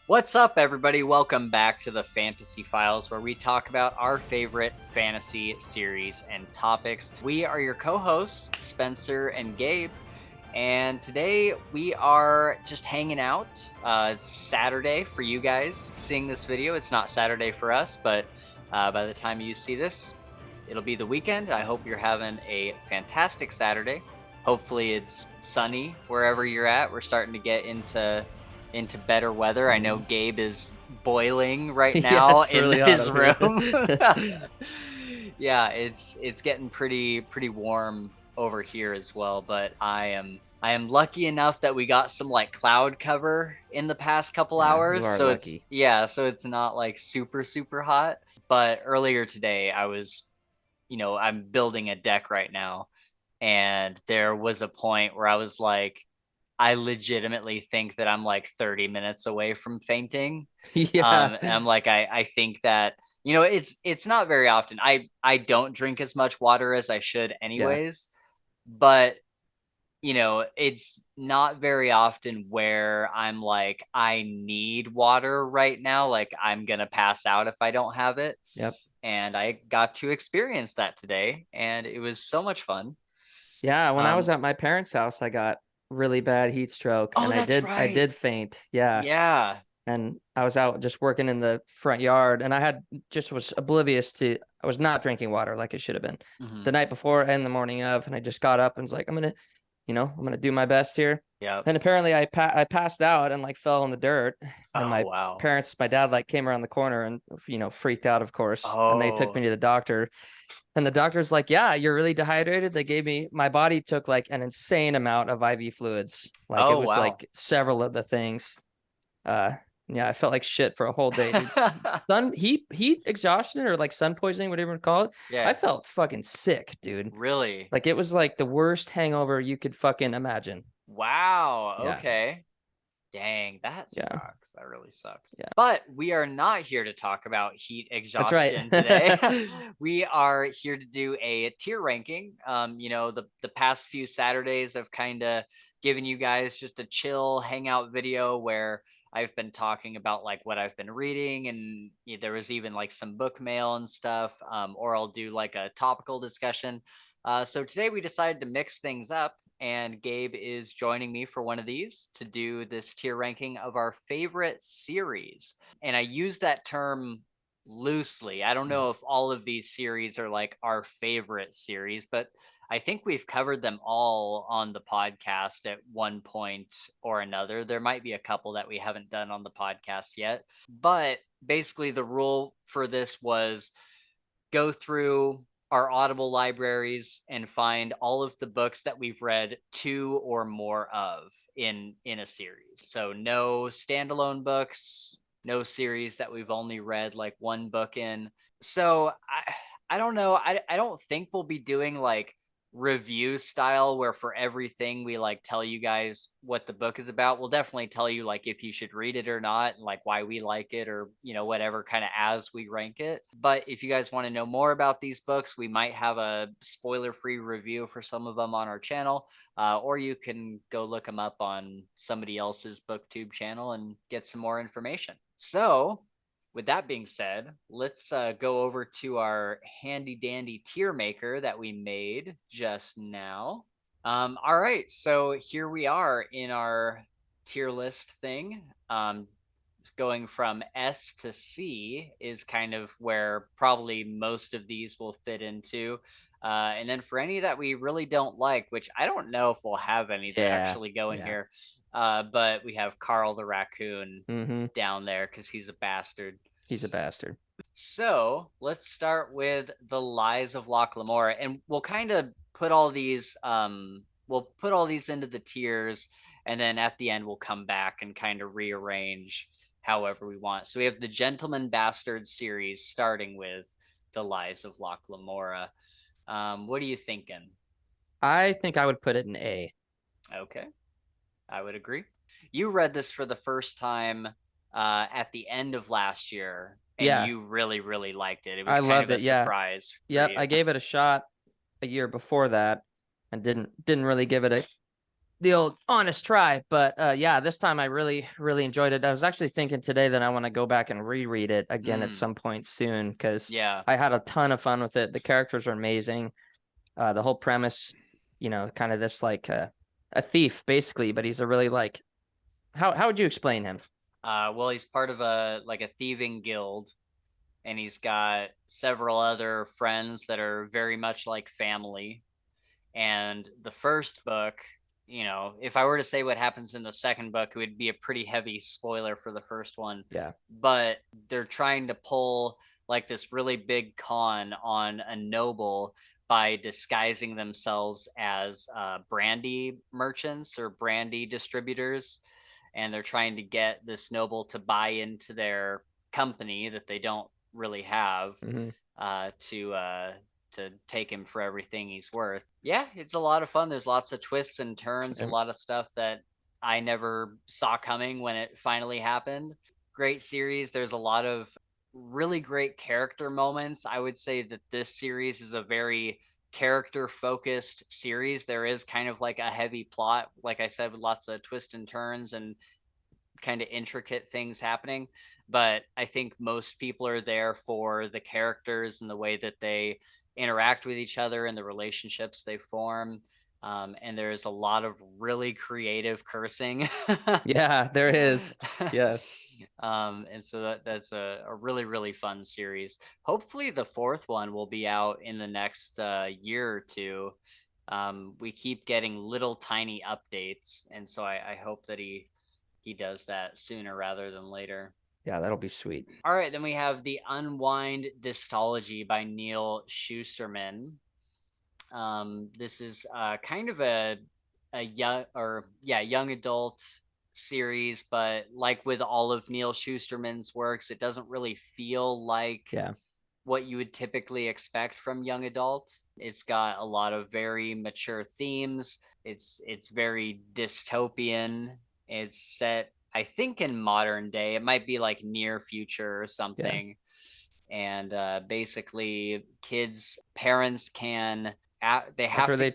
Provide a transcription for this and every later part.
What's up, everybody? Welcome back to the Fantasy Files, where we talk about our favorite fantasy series and topics. We are your co hosts, Spencer and Gabe, and today we are just hanging out. It's Saturday for you guys seeing this video. It's not Saturday for us, but by the time you see this, it'll be the weekend. I hope you're having a fantastic Saturday. Hopefully, it's sunny wherever you're at. We're starting to get into better weather. I know Gabe is boiling right Yeah, now it's in really hot his over room. here. Yeah, it's getting pretty warm over here as well, but I am lucky enough that we got some like cloud cover in the past couple Yeah, you hours, are so it's lucky. yeah, so it's not like super hot. But earlier today I'm building a deck right now, and there was a point where I was like, I legitimately think that I'm like 30 minutes away from fainting. Yeah. And I'm like, I think that, it's not very often. I don't drink as much water as I should Yeah. anyways, but it's not very often where I'm like, I need water right now. Like I'm gonna pass out if I don't have it. Yep. And I got to experience that today, and it was so much fun. Yeah, when I was Um, at my parents' house, I got really bad heat stroke oh, and I that's did I right. did faint. Yeah. Yeah. And I was out just working in the front yard and I had just was oblivious to I was not drinking water like it should have been Hmm. the night before and the morning of, and I just got up and was like, I'm gonna do my best here. Yep. And apparently I passed out and like fell in the dirt, and Oh, wow. my dad like came around the corner and freaked out, of course, and they took Oh, me to the doctor. And the doctor's like, "Yeah, you're really dehydrated." They gave me my body took like an insane amount of IV fluids. Like it oh, was wow. like several of the things. Uh, yeah, I felt like shit for a whole day, dude. Sun heat exhaustion or like sun poisoning, whatever you call it. I Yeah, felt fucking sick, dude. really? Like it was like the worst hangover you could fucking imagine. Wow. Yeah, Okay. Dang, that yeah, sucks. That really sucks. yeah. But we are not here to talk about heat That's right. exhaustion today. We are here to do a tier ranking. The past few Saturdays have kind of given you guys just a chill hangout video where I've been talking about like what I've been reading, and there was even like some book mail and stuff. Or I'll do like a topical discussion. So today we decided to mix things up, and Gabe is joining me for one of these to do this tier ranking of our favorite series. And I use that term loosely. I don't know if all of these series are like our favorite series, but I think we've covered them all on the podcast at one point or another. There might be a couple that we haven't done on the podcast yet, but basically the rule for this was go through our Audible libraries and find all of the books that we've read two or more of in a series. So no standalone books, no series that we've only read like one book in. So I don't know. I don't think we'll be doing like review style where for everything we like tell you guys what the book is about. We'll definitely tell you like if you should read it or not, and like why we like it, or whatever, kind of as we rank it. But if you guys want to know more about these books, we might have a spoiler free review for some of them on our channel, or you can go look them up on somebody else's booktube channel and get some more information. So with that being said, let's go over to our handy dandy tier maker that we made just now. All right, so here we are in our tier list thing. Going from S to C is kind of where probably most of these will fit into. And then for any that we really don't like, which I don't know if we'll have any that Yeah, actually go in yeah. here, but we have Carl the raccoon Mm-hmm. down there because he's a bastard. He's a bastard. So let's start with the Lies of Locke Lamora, and we'll kind of put all these we'll put all these into the tiers, and then at the end we'll come back and kind of rearrange however we want. So we have the Gentleman Bastard series starting with the Lies of Locke Lamora. What are you thinking? I think I would put it in A. Okay, I would agree. You read this for the first time at the end of last year, and Yeah, you really liked it. It was I kind of loved a it. Yeah. surprise for Yep, you. I gave it a shot a year before that and didn't really give it the old honest try. But yeah, this time I really, really enjoyed it. I was actually thinking today that I want to go back and reread it again at some point soon because Yeah. I had a ton of fun with it. The characters are amazing. The whole premise, kind of this like a thief basically, but he's a really like how would you explain him? Well, he's part of a thieving guild, and he's got several other friends that are very much like family. And the first book, if I were to say what happens in the second book, it would be a pretty heavy spoiler for the first one. Yeah. But they're trying to pull like this really big con on a noble by disguising themselves as brandy merchants or brandy distributors. And they're trying to get this noble to buy into their company that they don't really have, Mm-hmm. To take him for everything he's worth. Yeah, it's a lot of fun. There's lots of twists and turns, a lot of stuff that I never saw coming when it finally happened. Great series. There's a lot of really great character moments. I would say that this series is a very character focused series. There is kind of like a heavy plot, like I said, with lots of twists and turns and kind of intricate things happening. But I think most people are there for the characters and the way that they interact with each other and the relationships they form. And there's a lot of really creative cursing. Yeah, there is. Yes. And so that's a really, really fun series. Hopefully, the fourth one will be out in the next year or two. We keep getting little tiny updates, and so I hope that he does that sooner rather than later. Yeah, that'll be sweet. All right, then we have The Unwind Dystology by Neil Schusterman. This is kind of a young adult series, but like with all of Neil Schusterman's works, it doesn't really feel like Yeah. what you would typically expect from young adult. It's got a lot of very mature themes. It's very dystopian. It's set, I think, in modern day. It might be like near future or Yeah. something. And basically, kids' parents can they have After to they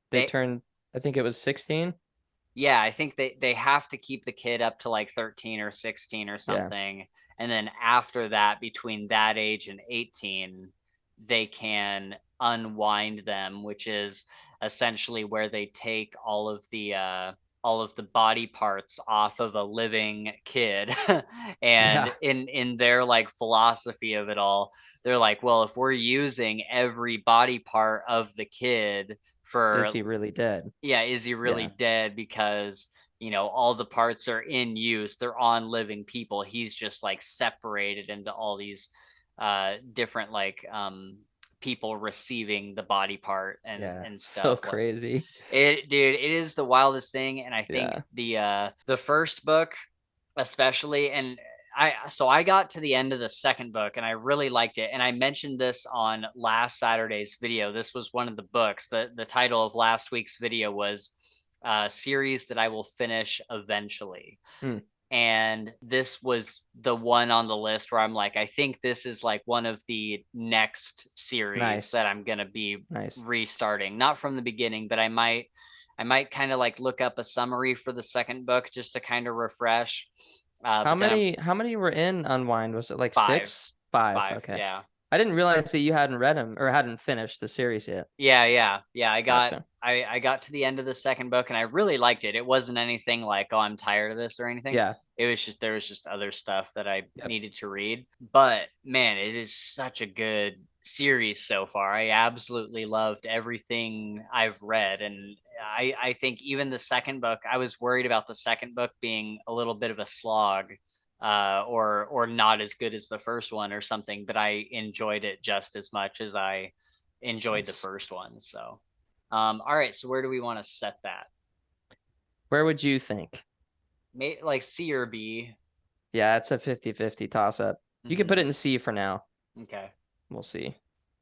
they turn I think it was 16. yeah, I think they have to keep the kid up to like 13 or 16 or Yeah. something. And then after that, between that age and 18, they can unwind them, which is essentially where they take all of the body parts off of a living kid. And Yeah. in their like philosophy of it all, they're like, well, if we're using every body part of the kid Is for, he really dead? yeah, is he really Yeah. dead because all the parts are in use, they're on living people, he's just like separated into all these different like people receiving the body part Yeah. and So stuff. crazy. Dude, it is the wildest thing. And I think Yeah. the first book especially, and I got to the end of the second book and I really liked it. And I mentioned this on last Saturday's video. This was one of the books. The title of last week's video was series that I will finish eventually. Hmm. And this was the one on the list where I'm like, I think this is like one of the next series that Nice. I'm gonna be Nice. restarting. Not from the beginning, but I might kind of like look up a summary for the second book just to kind of refresh. How But then I'm many were in Unwind? Was it like five, six? Five. five, Okay. yeah. I didn't realize that you hadn't read them or hadn't finished the series yet. Yeah. Gotcha. I got to the end of the second book and I really liked it. It wasn't anything like, oh, I'm tired of this or anything. Yeah. It was just there was just other stuff that I Yep. needed to read. But man, it is such a good series so far. I absolutely loved everything I've read. And I think even the second book, I was worried about the second book being a little bit of a slog, or not as good as the first one or something, but I enjoyed it just as much as I enjoyed the Nice. first one. So, all right. So where do we want to set that? Where would you think? Like C or B? Yeah, it's a 50-50 toss up. You can put it Mm-hmm. in C for now. Okay. We'll see.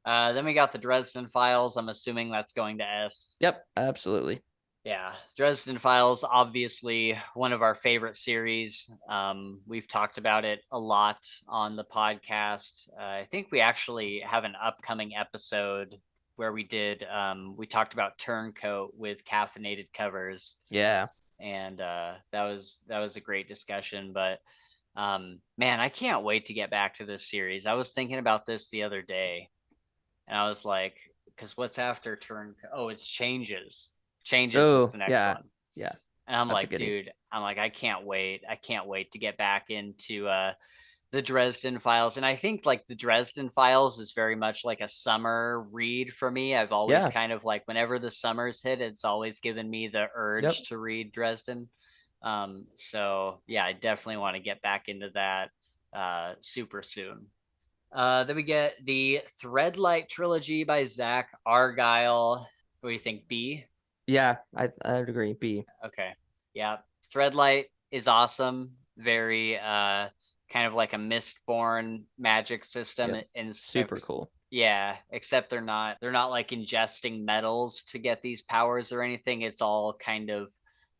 Then we got the Dresden Files. I'm assuming that's going to S. Yep, absolutely. Yeah, Dresden Files, obviously one of our favorite series. We've talked about it a lot on the podcast. I think we actually have an upcoming episode where we talked about Turncoat with caffeinated covers, Yeah. and that was a great discussion. But man, I can't wait to get back to this series. I was thinking about this the other day, and I was like, because what's after Turncoat? Oh, it's Changes. Changes is Oh, the next yeah. one. Yeah. And I'm That's a like, goodie. dude, I'm like, I can't wait. I can't wait to get back into the Dresden Files. And I think like the Dresden Files is very much like a summer read for me. I've always Yeah. kind of like, whenever the summer's hit, it's always given me the urge Yep. to read Dresden. So yeah, I definitely want to get back into that super soon. Then we get the Threadlight trilogy by Zach Argyle. What do you think, B? Yeah. I'd agree. B. Okay. Yeah. Threadlight is awesome. Very kind of like a Mistborn magic system, Yep. and Super cool. yeah, except they're not like ingesting metals to get these powers or anything. It's all kind of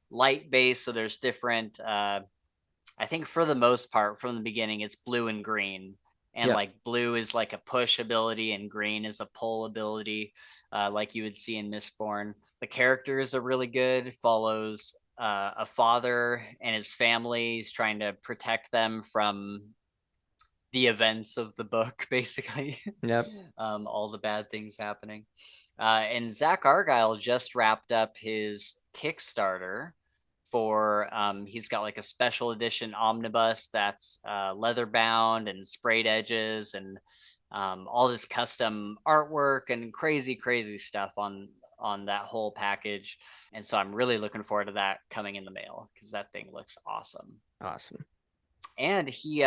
light based, so there's different I think for the most part from the beginning it's blue and green. And Yep. like blue is like a push ability and green is a pull ability, like you would see in Mistborn. The characters are really good. Follows a father and his family. He's trying to protect them from the events of the book, basically. Yep. All the bad things happening. And Zach Argyle just wrapped up his Kickstarter for he's got like a special edition omnibus that's leather bound and sprayed edges, and all this custom artwork and crazy stuff on that whole package. And so I'm really looking forward to that coming in the mail because that thing looks awesome. Awesome. And he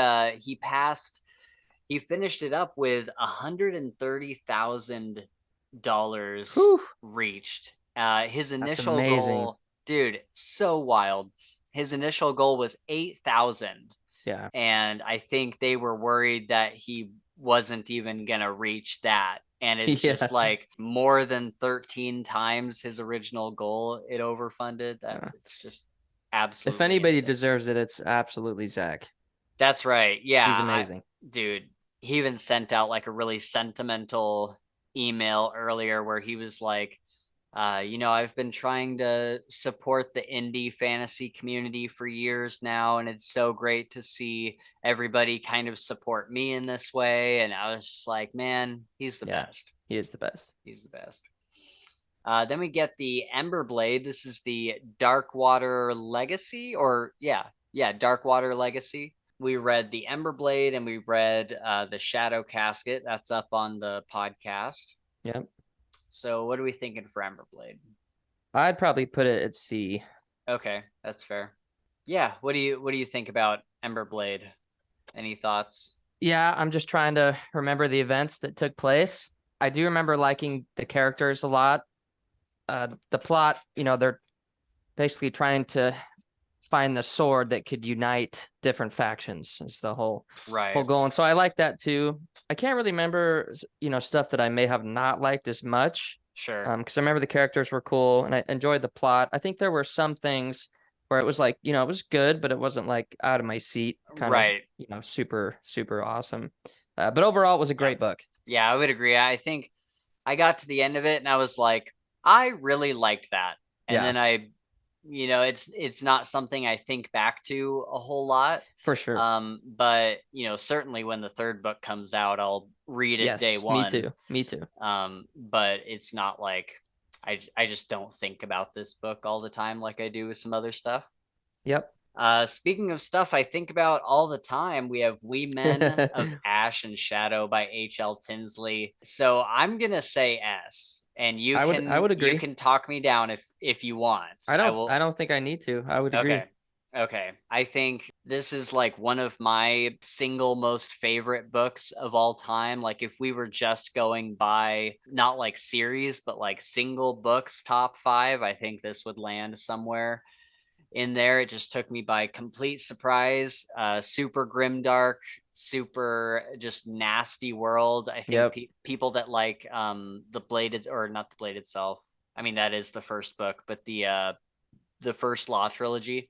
finished it up with $130,000 Whew. reached. His That's initial amazing. goal, dude, so wild. His initial goal was 8,000, Yeah. and I think they were worried that he wasn't even gonna reach that. And it's just Yeah. like more than 13 times his original goal. It overfunded. Uh, It's just if absolutely anybody insane. deserves it, it's absolutely Zach. That's right. Yeah, He's amazing. dude, he even sent out like a really sentimental email earlier where he was like, I've been trying to support the indie fantasy community for years now, and it's so great to see everybody kind of support me in this way. And I was just like, man, he's the Yeah. best. He is the best. He's the best. Then we get the Ember Blade. This is the Darkwater Legacy, or yeah, Darkwater Legacy. We read the Ember Blade and we read the Shadow Casket. That's up on the podcast. Yep. So what are we thinking for Ember Blade? I'd probably put it at C. Okay, that's fair. Yeah, what do you think about Ember Blade? Any thoughts? Yeah, I'm just trying to remember the events that took place. I do remember liking the characters a lot. The plot, they're basically trying to find the sword that could unite different factions. Is the whole Right. goal. And so I like that too. I can't really remember, stuff that I may have not liked as much. Sure. Because I remember the characters were cool and I enjoyed the plot. I think there were some things where it was like, it was good, but it wasn't like out of my seat, kind of, Right. super, super awesome. But overall, it was a Yeah. great book. Yeah, I would agree. I think I got to the end of it and I was like, I really liked that. And Yeah, then it's not something I think back to a whole lot. for sure. But certainly when the third book comes out, I'll read it day Yes, me one. too. Me too. But it's not like I just don't think about this book all the time like I do with some other stuff. Yep. Speaking of stuff I think about all the time, we have We Men of Ash and Shadow by H.L. Tinsley. So I'm gonna say S, and you I can would you agree. can talk me down if you want. I I will. don't think I need to. I would Okay. agree. Okay. I think this is like one of my single most favorite books of all time. Like if we were just going by not like series, but like single books top 5, I think this would land somewhere in there. It just took me by complete surprise. Super grimdark, super just nasty world. I think Yep. people that like the bladed, or not the blade itself. I mean that is the first book, but the first Law trilogy.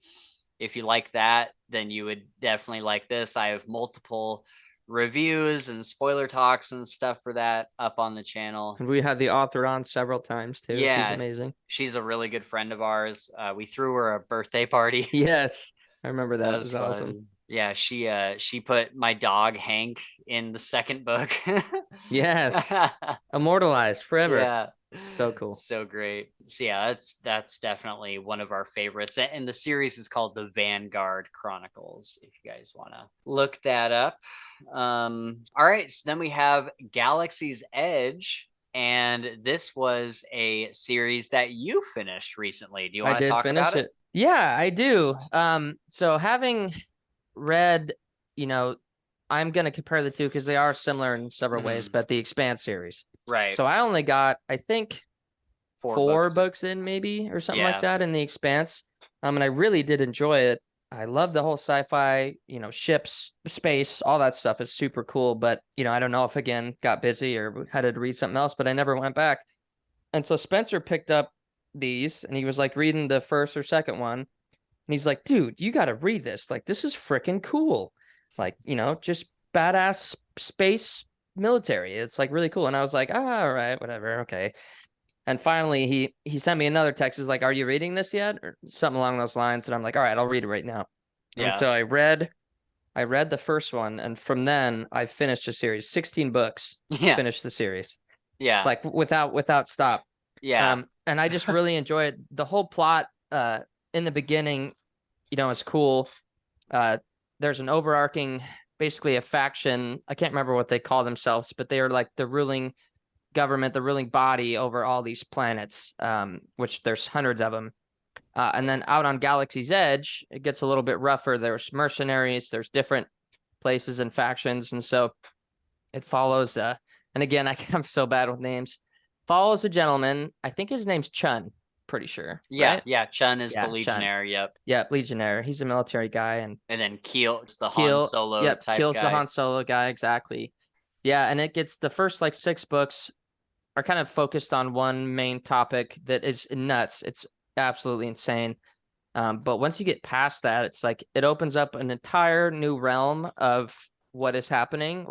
If you like that, then you would definitely like this. I have multiple reviews and spoiler talks and stuff for that up on the channel. And we had the author on several times too. She's Yeah, amazing. she's a really good friend of ours. We threw her a birthday party. Yes, I remember That that. It was was awesome. fun. Yeah, she put my dog Hank in the second book. Yes, immortalized forever. Yeah. So cool. So great. So yeah, that's definitely one of our favorites. And the series is called The Vanguard Chronicles, if you guys want to look that up. All right, so then we have Galaxy's Edge, and this was a series that you finished recently. Do you I want to did talk about finish it? it. Yeah, I do. So having read, you know, I'm gonna compare the two because they are similar in several ways, Mhm. but the Expanse series. Right. So I only got, I think, Four four books. books in maybe or something like Yeah. that in the Expanse. And I really did enjoy it. I love the whole sci-fi, ships, space, all that stuff is super cool. But, I don't know if again got busy or had to read something else, but I never went back. And so Spencer picked up these and he was like reading the first or second one. And he's like, dude, you got to read this. Like, this is freaking cool. Like, just badass space military. It's like really cool. And I was like, all right, whatever. Okay. And finally, he sent me another text. He's like, "Are you reading this yet?" or something along those lines. And I'm like, "All right, I'll read it right now." And Yeah. so I read the first one, and from then I finished the series. 16 books, Yeah. finished the series, Yeah. like without stop. Yeah. And I just really enjoy it. The whole plot, in the beginning, is cool. Uh, there's an overarching, basically a faction. I can't remember what they call themselves, but they are like the ruling government, the ruling body over all these planets, which there's hundreds of them. And then out on Galaxy's Edge, it gets a little bit rougher. There's mercenaries, there's different places and factions, and so it follows. And again, I'm so bad with names. Follows a gentleman. I think his name's Chun. Pretty sure, Yeah. right? Yeah. Chun is the Yeah, Chun. Legionnaire. Yep. Yeah, Legionnaire. He's a military guy, and And then Keel is the Han Keel. Solo Yep, type Keel's the guy. Han Solo guy exactly. Yeah, and it gets the first like 6 books are kind of focused on one main topic that is nuts. It's absolutely insane. But once you get past that, it's like it opens up an entire new realm of what is happening.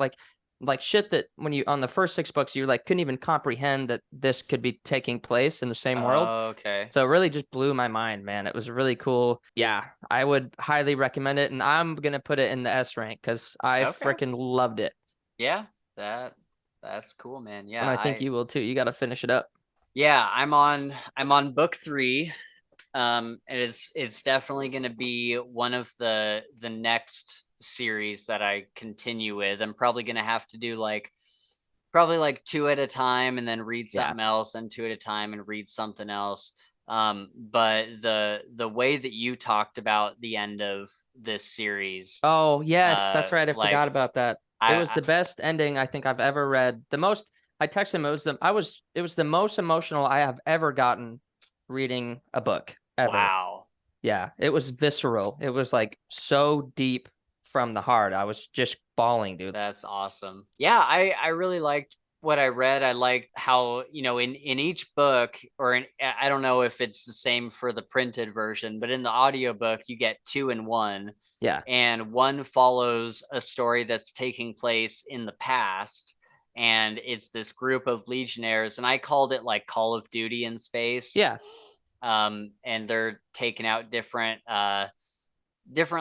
Like shit that when you on the first 6 books you like couldn't even comprehend that this could be taking place in the same world. Okay. So it really just blew my mind, man. It was really cool. Yeah, I would highly recommend it, and I'm gonna put it in the S rank because I Okay. freaking loved it, Yeah. That that's cool, man. and Yeah. I think you will too. You got to finish it up. Yeah, I'm on book 3. And it's definitely going to be one of the next series that I continue with. I'm probably going to have to do probably like 2 at a time and then read Yeah. something else, and 2 at a time and read something else. But the way that you talked about the end of this series, Oh, yes, that's right. I forgot like about that. It was I the best ending I think I've ever read. The most I texted him, it was the most emotional I have ever gotten reading a book ever. wow. Yeah, it was visceral. It was like so deep from the heart. I was just bawling, dude. That's awesome. Yeah, I really liked what I read. I liked how, in each book, or I don't know if it's the same for the printed version, but in the audiobook you get 2 in 1, Yeah. and one follows a story that's taking place in the past, and it's this group of legionnaires, and I called it like Call of Duty in space. Yeah. And they're taking out different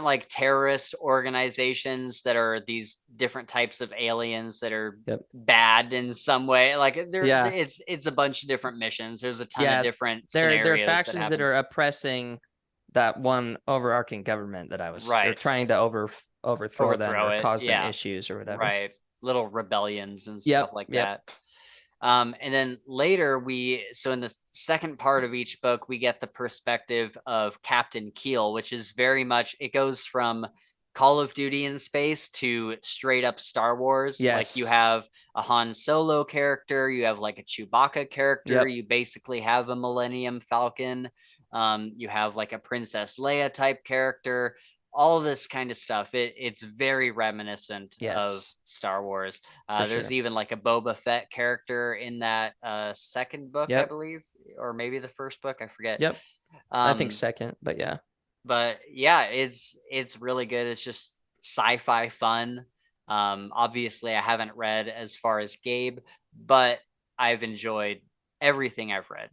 like terrorist organizations that are these different types of aliens that are Yep. bad in some way. Like Yeah. it's a bunch of different missions. There's a ton of Yeah. different There are scenarios that factions that happen. are oppressing that one overarching government that I was or Right. trying to overthrow them Overthrow or it. cause them Yeah. issues or whatever. Right. Little rebellions and stuff Yep. like Yep. that. And then later so in the second part of each book, we get the perspective of Captain Keel, which is very much, it goes from Call of Duty in space to straight up Star Wars. Like you Yes. have a Han Solo character, you have like a Chewbacca character, Yep. you basically have a Millennium Falcon, you have like a Princess Leia type character, all this kind of stuff. It's very reminiscent of Yes. Star Wars. For There's sure. even like a Boba Fett character in that second book, I Yep. believe, or maybe the first book, I forget. Yep. I think Um, second, but yeah. but yeah, it's really good. It's just sci-fi fun. Obviously, I haven't read as far as Gabe, but I've enjoyed everything I've read.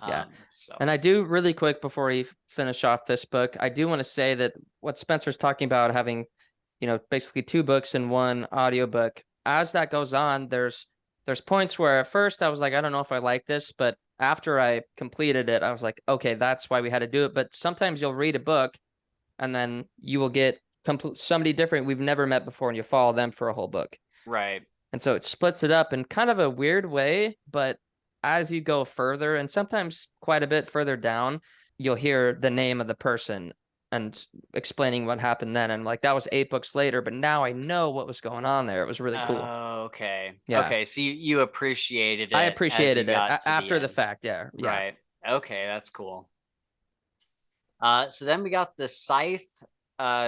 Yeah. So And I do really quick before we finish off this book, I do want to say that what Spencer's talking about having, basically two books in one audiobook, as that goes on, there's points where at first I was like, I don't know if I like this, but after I completed it, I was like, okay, that's why we had to do it. But sometimes you'll read a book and then you will get somebody different we've never met before and you follow them for a whole book. right. And so it splits it up in kind of a weird way, but as you go further and sometimes quite a bit further down, you'll hear the name of the person and explaining what happened then. And like that was 8 books later, but now I know what was going on there. It was really cool. Okay. Yeah. Okay. So you appreciated I it as you appreciated it got to the after the end. fact. Yeah. Yeah. Right. Okay, that's cool. So then we got the Scythe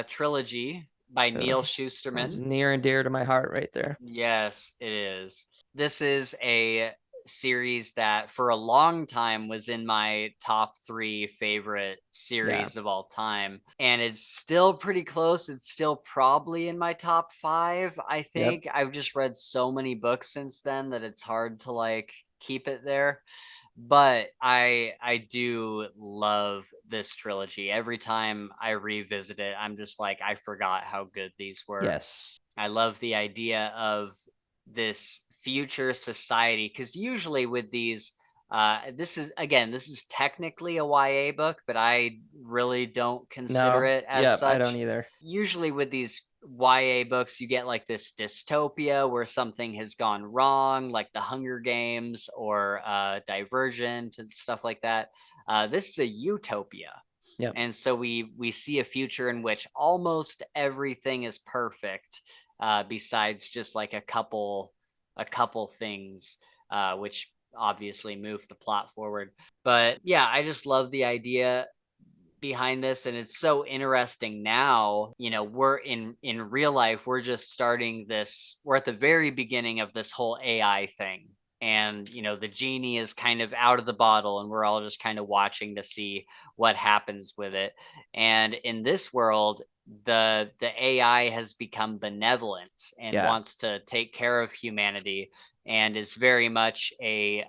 trilogy by Ugh, Neil that's Schusterman. near and dear to my heart right there. Yes, it is. This is a series that for a long time was in my top 3 favorite Yeah. series of all time. And it's still pretty close. It's still probably in my top 5, I Yep. think. I've just read so many books since then that it's hard to like keep it there. But I do love this trilogy. Every time I revisit it, I'm just like, I forgot how good these were. Yes. I love the idea of this future society because usually with these, this is technically a YA book, but I really don't consider No. it as Yep. I don't such. either. Usually with these YA books, you get like this dystopia where something has gone wrong, like the Hunger Games or Divergent and stuff like that. This is a utopia, Yep. and so we see a future in which almost everything is perfect, besides just like a couple things, which obviously move the plot forward. But yeah, I just love the idea behind this, and it's so interesting now. We're in real life, we're just starting this, we're at the very beginning of this whole AI thing, and the genie is kind of out of the bottle and we're all just kind of watching to see what happens with it. And in this world, the AI has become benevolent and Yeah. wants to take care of humanity, and is very much a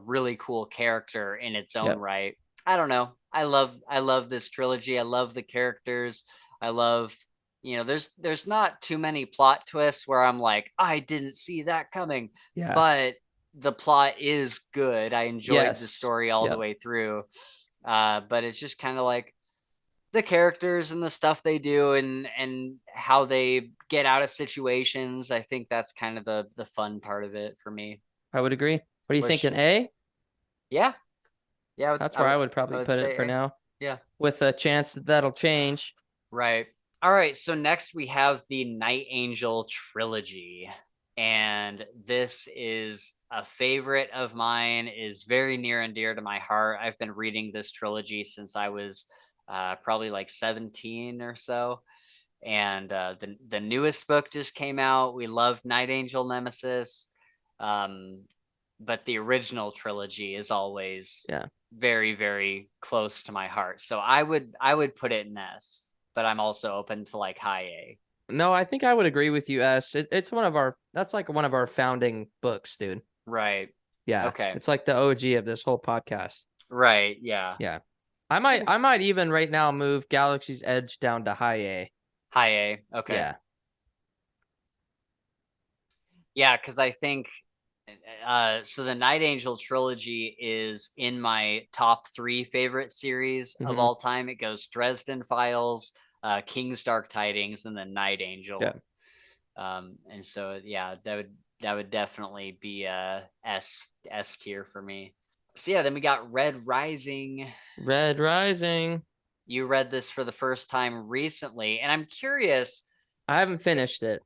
really cool character in its own Yep. right. I don't know. I love this trilogy. I love the characters. I love, there's not too many plot twists where I'm like, I didn't see that coming, Yeah. but the plot is good. I enjoyed the Yes. story all the Yep. way through. But it's just kind of like the characters and the stuff they do, and how they get out of situations. I think that's kind of the fun part of it for me. I would agree. What are you Which, thinking? A? yeah, yeah, That's where I would I probably would put it say for A. now, Yeah. with a chance that that'll change. Right. All right. So next we have the Night Angel trilogy. And this is a favorite of mine, is very near and dear to my heart. I've been reading this trilogy since I was probably like 17 or so. And the newest book just came out. We loved Night Angel Nemesis. Um, but the original trilogy is always Yeah. very, very close to my heart. So I would put it in S, but I'm also open to like high A. No, I think I would agree with you, S. It's that's like one of our founding books, dude. Right. Yeah. Okay. It's like the OG of this whole podcast. Right. Yeah. Yeah. I might even right now move Galaxy's Edge down to high A. High A. Okay. Yeah. Yeah, because I think so the Night Angel trilogy is in my top 3 favorite series of Hmm. all time. It goes Dresden Files, King's Dark Tidings, and then Night Yeah. Angel. And so yeah, that would definitely be a S tier for me. So yeah, then we got Red Rising. Red Rising. You read this for the first time recently, and I'm curious. I haven't finished it.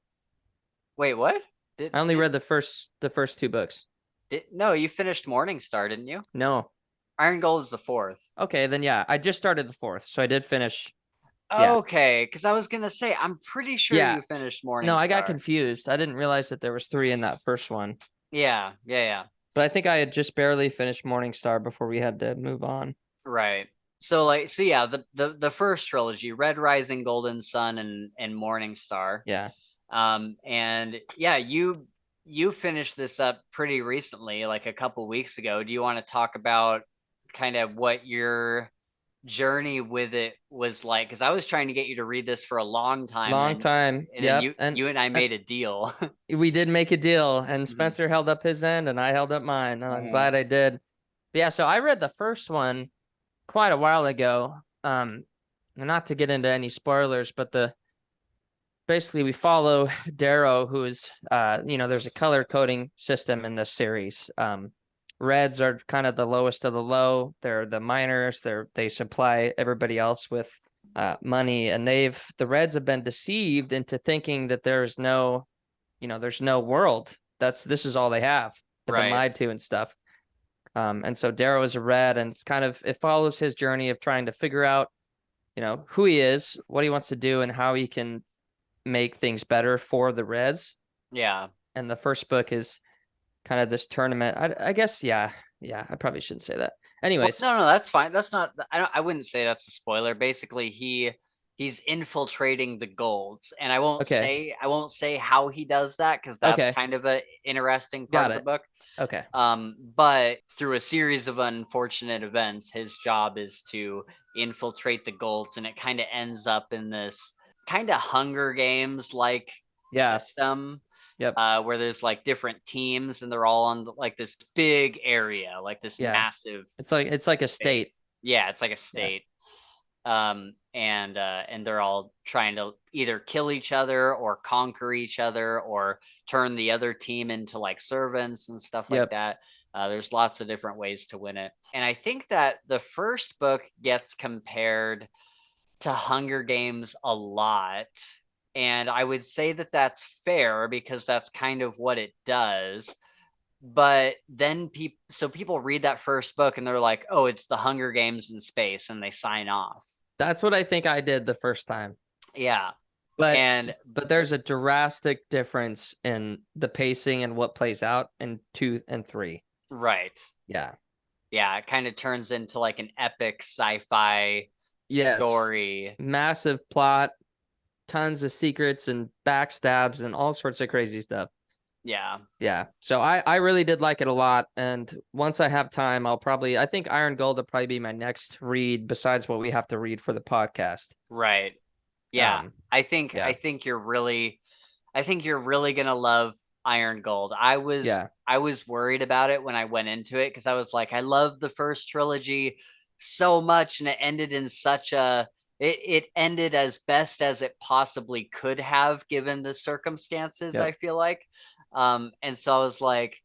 Wait, what? I only read the first 2 books. No, you finished Morningstar, didn't you? No. Iron Gold is the fourth. Okay, then yeah, I just started the fourth, so I did finish. Yeah. Okay, because I was gonna say I'm pretty sure Yeah. you finished No, I got Morningstar. confused. I didn't realize that there was 3 in that first one. Yeah, yeah, yeah. But I think I had just barely finished Morningstar before we had to move on. Right. So yeah, the first trilogy, Red Rising, Golden Sun, and Morningstar. Yeah. And yeah, you finished this up pretty recently, like a couple weeks ago. Do you want to talk about kind of what your journey with it was like? Because I was trying to get you to read this for a long time, Long time. and then Yep. you and I And made a deal. we did make a deal, and Mhm. Spencer held up his end and I held up mine. I'm Mhm. glad I did. But yeah, so I read the first one quite a while ago. And not to get into any spoilers, but the basically we follow Darrow, who's there's a color coding system in this series. Reds are kind of the lowest of the low. They're the miners. They supply everybody else with money, and the Reds have been deceived into thinking that there's no world. This is all they have. They've been Right. lied to and stuff. And so Darrow is a Red, and it follows his journey of trying to figure out, who he is, what he wants to do, and how he can make things better for the Reds. Yeah. And the first book is kind of this tournament. I guess, yeah, I probably shouldn't say that. Well, Anyways, no, that's fine. That's not. I wouldn't say that's a spoiler. Basically, he's infiltrating the golds, and okay, I won't say how he does that because that's okay, kind of a interesting part got of the it. book. Okay, But through a series of unfortunate events, his job is to infiltrate the golds, and it kind of ends up in this kind of Hunger Games like yeah, system, yep, where there's like different teams, and they're all on like this big area, like this yeah. massive It's like a state. space. Yeah, it's like a Yeah, state. And they're all trying to either kill each other or conquer each other or turn the other team into like servants and stuff like yep. that. There's lots of different ways to win it. And I think that the first book gets compared to Hunger Games a lot. And I would say that that's fair because that's kind of what it does. But then people read that first book and they're like, oh, it's the Hunger Games in space, and they sign off. That's what I think I did the first time. Yeah. But And but there's a drastic difference in the pacing and what plays out in 2 and 3. right. Yeah. Yeah, it kind of turns into like an epic sci-fi Yes. story. Massive plot, tons of secrets and backstabs and all sorts of crazy stuff. Yeah. Yeah. So I really did like it a lot. And once I have time, I think Iron Gold will probably be my next read besides what we have to read for the podcast. Right. Yeah. Um, I yeah. think you're really gonna love Iron Gold. Yeah. I was worried about it when I went into it because I was like, I love the first trilogy so much, and it ended in such a it ended as best as it possibly could have given the circumstances, I Yep. feel like. And so I was like,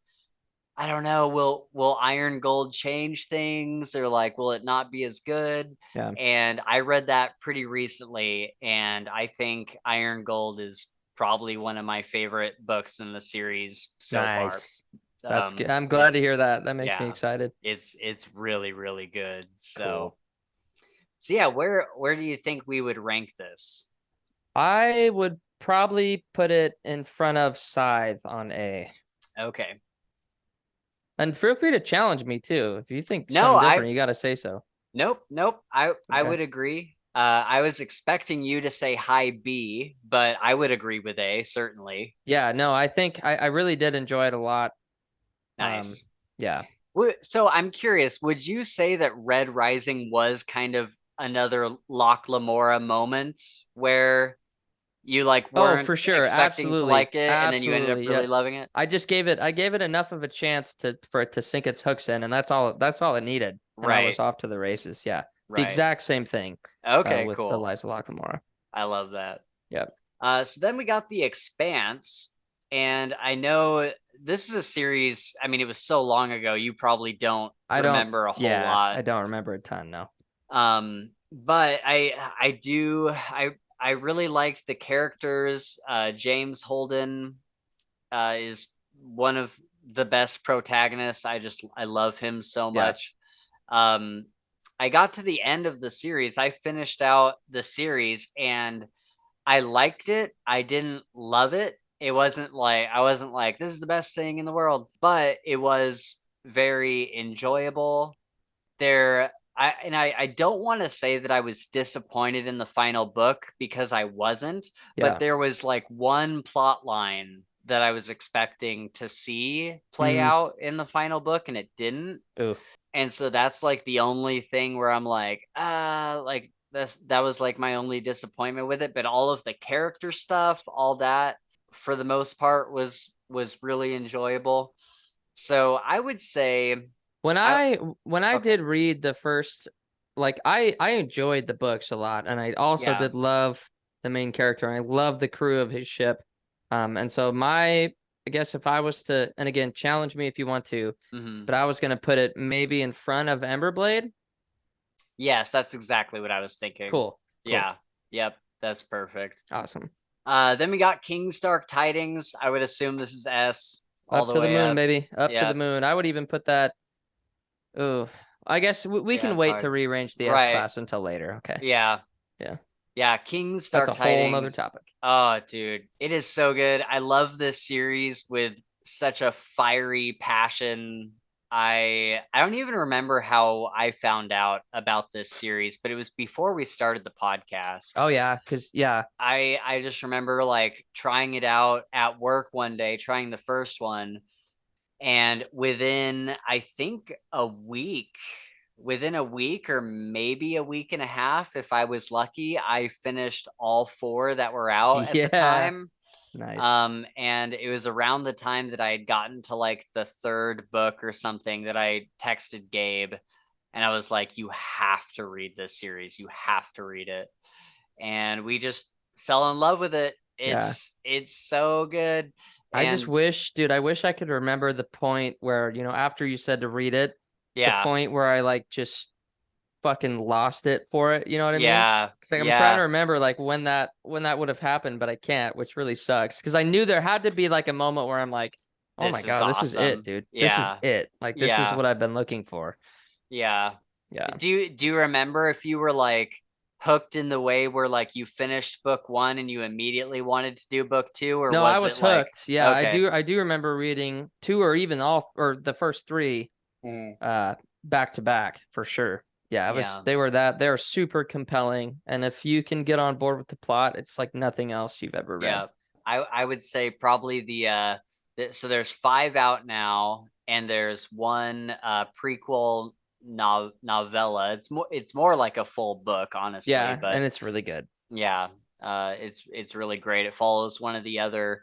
I don't know, will Iron Gold change things, or like will it not be as good? Yeah. And I read that pretty recently, and I think Iron Gold is probably one of my favorite books in the series so far. Nice. That's good. I'm glad to It's hear that. That makes me yeah, excited. it's really really good. Cool. So yeah, where do you think we would rank this? I would probably put it in front of Scythe on A. Okay. And feel free to challenge me too. If you think No, something different, you got to say so. nope. I Okay. would agree. I was expecting you to say high B, but I would agree with A, certainly. Yeah, no, I think I really did enjoy it a lot. Um, Nice. yeah. So I'm curious, would you say that Red Rising was kind of another Locke Lamora moment where you like Oh, weren't for sure. expecting to Absolutely. like it and then you ended up Absolutely. really Yep. loving it? I gave it enough of a chance for it to sink its hooks in, and that's all it needed. And I was Right, off to the races. Yeah. The right. exact same thing Okay, with cool. Eliza Lockamora. I love that. Yep. So then we got The Expanse, and I know this is a series. I mean, it was so long ago, you probably don't remember a whole I lot. don't remember a ton, no. But I do I really liked the characters. James Holden is one of the best protagonists. I love him so Yeah. much. Um, I got to the end of the series. I finished out the series and I liked it. I didn't love it. I wasn't like this is the best thing in the world, but it was very enjoyable. There I don't want to say that I was disappointed in the final book because I wasn't, but Yeah. there was like one plot line that I was expecting to see play Mm. out in the final book and it didn't. Ooh. And so that's like the only thing where I'm like, like that was like my only disappointment with it. But all of the character stuff, all that for the most part was really enjoyable. So I would say When I I okay. did read the first, like I enjoyed the books a lot, and I also Yeah. did love the main character, and I love the crew of his ship. And so I guess if I was to, and again, challenge me if you want to, Hmm. but I was gonna put it maybe in front of Emberblade. Yes, that's exactly what I was thinking. Cool, cool, Yeah. Yep, that's perfect. awesome. Then we got King's Dark Tidings. I would assume this is S all Up the to the way moon, up. baby, up to the Yep. moon. I would even put that. Oh, I guess we Yeah, can it's wait to hard. rearrange the S Right. class until later. Okay, Yeah. yeah, Yeah, King's that's a Dark whole nother Tidings. topic. Oh, dude, it is so good. I love this series with such a fiery passion. I don't even remember how I found out about this series, but it was before we started the podcast. Oh yeah, cause yeah, I just remember like trying it out at work one day, trying the first one, and within I think a week, within a week or maybe a week and a half, if I was lucky, I finished all four that were out at the yeah, time. nice. And it was around the time that I had gotten to like the third book or something that I texted Gabe and I was like, you have to read this series. You have to read it. And we just fell in love with it. Yeah. It's so good. I just And wish, dude, I wish I could remember the point where, after you said to read it, the yeah, point where I like just fucking lost it for it, you know what I mean? yeah, It's like I'm trying to yeah. remember like when that would have happened, but I can't, which really sucks. Because I knew there had to be like a moment where I'm like, oh my This is God, this is it, awesome. dude. This is Yeah, it. Like this is yeah, what I've been looking for. yeah. Yeah. Do you remember if you were like hooked in the way where like you finished book one and you immediately wanted to do book two, or No, I was it was like hooked. Yeah, I okay? do I do remember reading two or even all or the first three Mm. uh back to back for sure. Yeah, I was Yeah, they were super compelling. And if you can get on board with the plot, it's like nothing else you've ever read. yeah. I would say probably so there's five out now, and there's one prequel novella. It's more like a full book, honestly, Yeah, but and it's really good. yeah, it's really great. It follows one of the other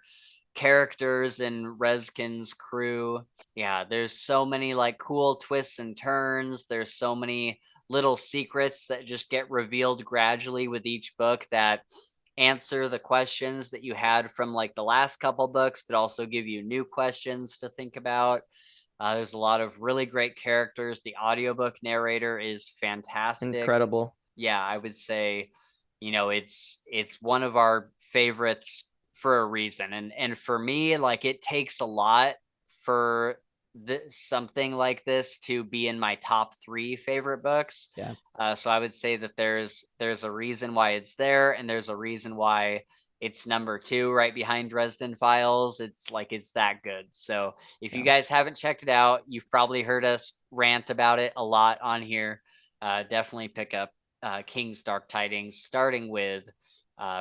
characters in Reskin's crew. Yeah, there's so many like cool twists and turns. There's so many little secrets that just get revealed gradually with each book that answer the questions that you had from like the last couple books, but also give you new questions to think about. There's a lot of really great characters. The audiobook narrator is fantastic. Incredible. Yeah, I would say, it's one of our favorites for a reason. And for me, like it takes a lot for something like this to be in my top three favorite books. Yeah. So I would say that there's a reason why it's there, and there's a reason why it's number two right behind Dresden Files. It's like it's that good. So if you Yeah. guys haven't checked it out, you've probably heard us rant about it a lot on here. Definitely pick up King's Dark Tidings, starting with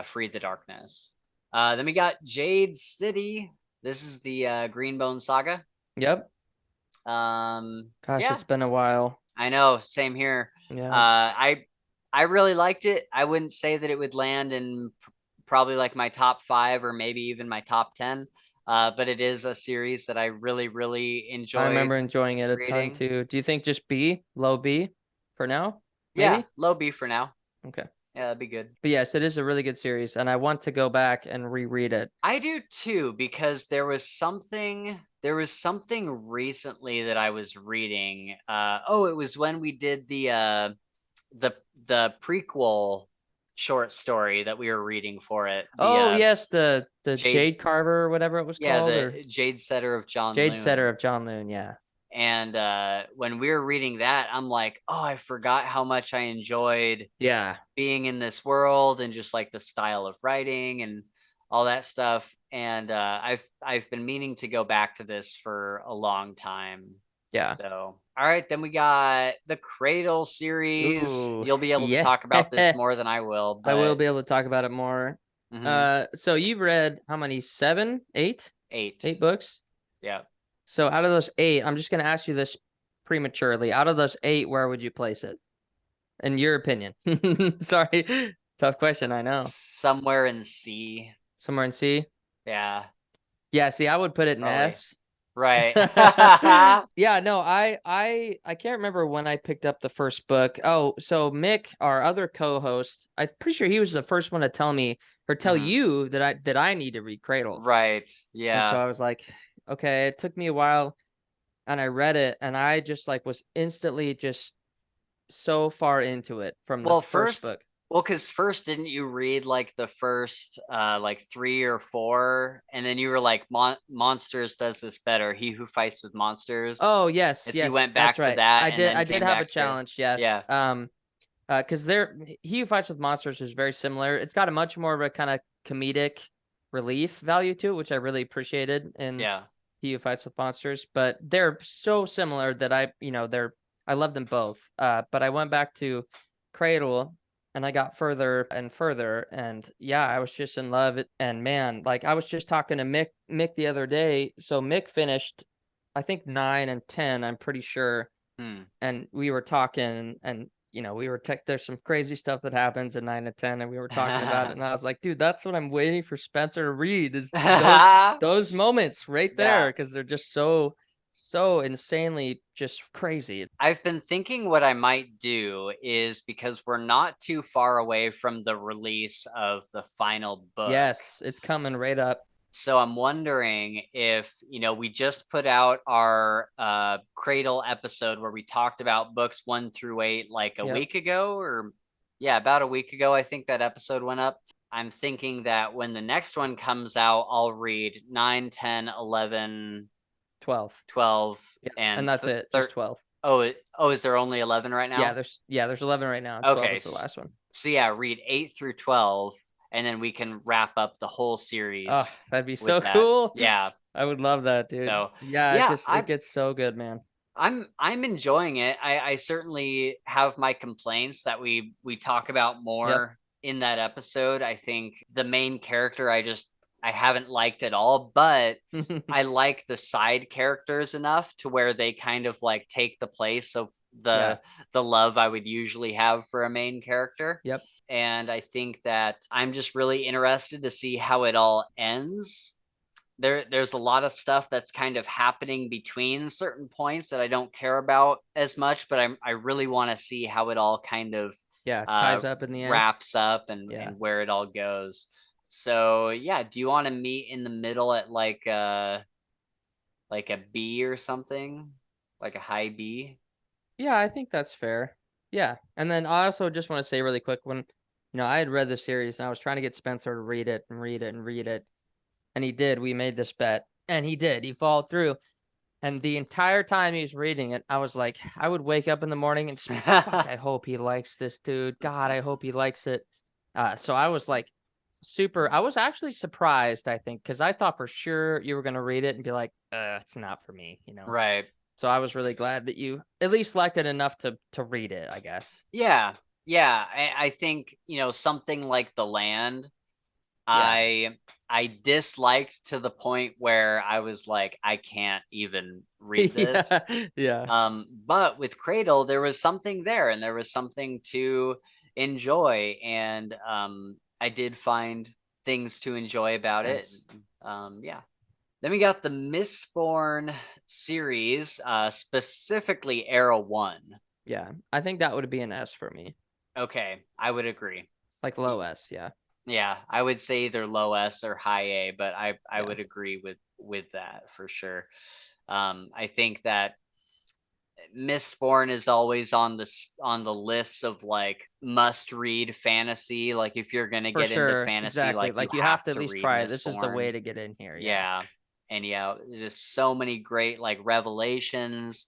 Free the Darkness. Then we got Jade City. This is the Greenbone Saga. Yep. Gosh, Yeah, it's been a while. I know. Same here. Yeah. I really liked it. I wouldn't say that it would land in probably like my top five or maybe even my top 10. But it is a series that I really, really I enjoyed remember enjoying it a ton reading. too. Do you think just B, low B for now? Yeah, Maybe? low B for now. Okay. Yeah, that'd be good. But yes, it is a really good series, and I want to go back and reread it. I do too, because there was something recently that I was reading. It was when we did the the prequel short story that we were reading for it. The Oh yes, the Jade Jade Carver or whatever it was yeah, called, the or Jade Setter of John Jade Setter Loon. of John Loon. Yeah. And when we were reading that, I'm like, oh, I forgot how much I enjoyed Yeah. being in this world and just like the style of writing and all that stuff. And I've been meaning to go back to this for a long time. Yeah. So, all right, then we got the Cradle series. Ooh, You'll be able to yeah. talk about this more than I will, I will but be able to talk about it more. So you've read how many? 7, 8? 8. 8 books? Yeah. So out of those 8, I'm just gonna ask you this prematurely. Out of those 8, where would you place it? In your opinion? Sorry. Tough question, I know. Somewhere in C. Somewhere in C? Yeah, Yeah, see, I would put it in probably. S. Right. Yeah, no, I can't remember when I picked up the first book. Oh, so Mick, our other co-host, I'm pretty sure he was the first one to tell me or tell Mhm. you that I need to read Cradle. Right. And so Yeah. I was like, okay, it took me a while and I read it and I just like was instantly just so far into it from the Well, first first, book. well, because first, didn't you read like the first like 3 or 4, and then you were like, Monsters does this better. He Who Fights with Monsters. Oh, yes, And so you yes, went that's back to right. that, I and did then I did came have a back to challenge, yes. yeah, Because He Who Fights with Monsters is very similar. It's got a much more of a kind of comedic relief value to it, which I really appreciated in yeah. He Who Fights with Monsters. But they're so similar that I love them both. But I went back to Cradle and I got further and further, and yeah, I was just in love. And man, like I was just talking to Mick the other day. So Mick finished, I think 9 and 10. I'm pretty sure, Hmm. and we were talking and we were there's some crazy stuff that happens in 9 and 10 and we were talking about it and I was like, dude, that's what I'm waiting for Spencer to read is those moments right there Yeah. because they're just so insanely just crazy. I've been thinking what I might do is because we're not too far away from the release of the final book. Yes, it's coming right up. So I'm wondering if, we just put out our Cradle episode where we talked about books 1 through 8 like a Yep. week ago, or yeah, about a week ago, I think that episode went up. I'm thinking that when the next one comes out, I'll read 9, 10, 11, 12. 12, Yeah, and and that's it, just 13. 12. Oh, is there only 11 right Yeah, now? there's 11 right now and 12 Okay. is the last one. So yeah, read 8 through 12, and then we can wrap up the whole Oh, series that'd be with so that. cool. Yeah. I would love that, dude. So Yeah, yeah, it gets so good, man. I'm enjoying it. I certainly have my complaints that we talk about Yep. more in that episode. I think the main character I haven't liked at all, but I like the side characters enough to where they kind of like take the place of Yeah. the love I would usually have for a main character. Yep. And I think that I'm just really interested to see how it all ends. There's a lot of stuff that's kind of happening between certain points that I don't care about as much, but I really want to see how it all kind of Yeah, uh ties up in the end. wraps up Yeah. and where it all goes. So yeah, do you want to meet in the middle at like a B or something? Like a high B? Yeah, I think that's fair. Yeah. And then I also just want to say really quick when I had read the series and I was trying to get Spencer to read it and read it and read it. And he did. We made this bet. And he did. He followed through. And the entire time he was reading it, I was like, I would wake up in the morning and just be like, fuck, I hope he likes this, dude. God, I hope he likes it. So I was like I was actually surprised, I think, because I thought for sure you were going to read it and be like, it's not for me. Right. So I was really glad that you at least liked it enough to read it, I guess. Yeah. Yeah. I think, something like The Land, Yeah. I disliked to the point where I was like, I can't even read this. Yeah. Yeah. But with Cradle, there was something there and there was something to enjoy. And I did find things to enjoy about it. Nice. Yeah. Then we got the Mistborn series, specifically Era 1. Yeah. I think that would be an S for me. Okay, I would agree. Like low S, yeah. Yeah, I would say either low S or high A, but I Yeah. would agree with that for sure. I think that Mistborn is always on the list of like must read fantasy. Like if you're gonna For get into sure. fantasy, Exactly. like you Like you have have to at to least read try it. This is the Mistborn. way to get in here. Yeah. Yeah, and yeah, just so many great like revelations.